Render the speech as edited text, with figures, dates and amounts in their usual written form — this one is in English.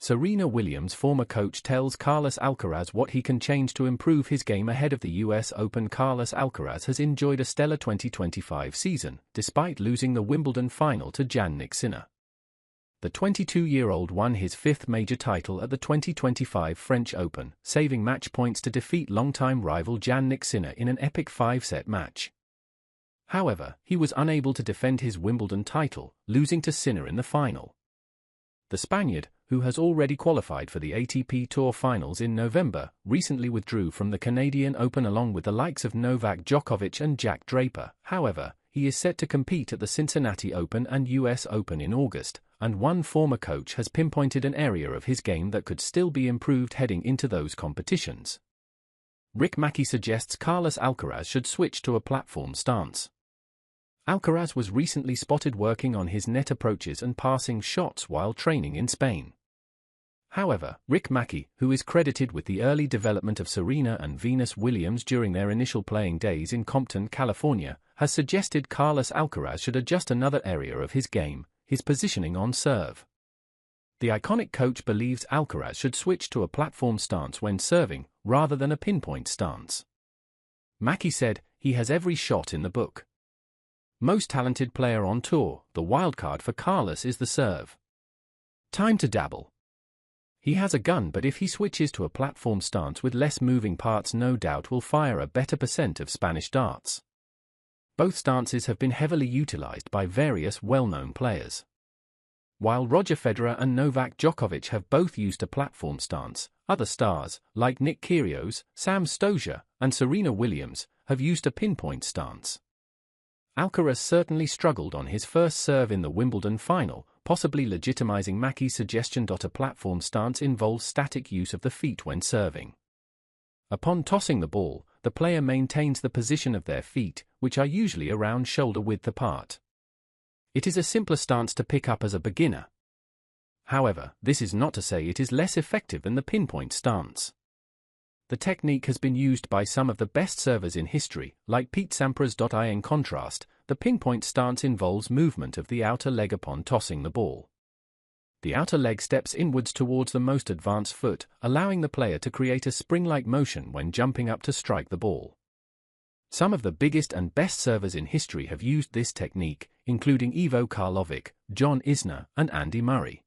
Serena Williams' former coach tells Carlos Alcaraz what he can change to improve his game ahead of the US Open. Carlos Alcaraz has enjoyed a stellar 2025 season, despite losing the Wimbledon final to Jannik Sinner. The 22-year-old won his fifth major title at the 2025 French Open, saving match points to defeat longtime rival Jannik Sinner in an epic 5-set match. However, he was unable to defend his Wimbledon title, losing to Sinner in the final. The Spaniard, who has already qualified for the ATP Tour Finals in November, recently withdrew from the Canadian Open along with the likes of Novak Djokovic and Jack Draper. However, he is set to compete at the Cincinnati Open and US Open in August, and one former coach has pinpointed an area of his game that could still be improved heading into those competitions. Rick Macci suggests Carlos Alcaraz should switch to a platform stance. Alcaraz was recently spotted working on his net approaches and passing shots while training in Spain. However, Rick Macci, who is credited with the early development of Serena and Venus Williams during their initial playing days in Compton, California, has suggested Carlos Alcaraz should adjust another area of his game, his positioning on serve. The iconic coach believes Alcaraz should switch to a platform stance when serving, rather than a pinpoint stance. Macci said, "He has every shot in the book. Most talented player on tour, the wildcard for Carlos is the serve. Time to dabble. He has a gun, but if he switches to a platform stance with less moving parts, no doubt will fire a better percent of Spanish darts." Both stances have been heavily utilized by various well-known players. While Roger Federer and Novak Djokovic have both used a platform stance, other stars, like Nick Kyrgios, Sam Stosur, and Serena Williams, have used a pinpoint stance. Alcaraz certainly struggled on his first serve in the Wimbledon final, possibly legitimizing Macci's suggestion. A platform stance involves static use of the feet when serving. Upon tossing the ball, the player maintains the position of their feet, which are usually around shoulder width apart. It is a simpler stance to pick up as a beginner. However, this is not to say it is less effective than the pinpoint stance. The technique has been used by some of the best servers in history, like Pete Sampras. In contrast, the pinpoint stance involves movement of the outer leg upon tossing the ball. The outer leg steps inwards towards the most advanced foot, allowing the player to create a spring-like motion when jumping up to strike the ball. Some of the biggest and best servers in history have used this technique, including Ivo Karlovic, John Isner, and Andy Murray.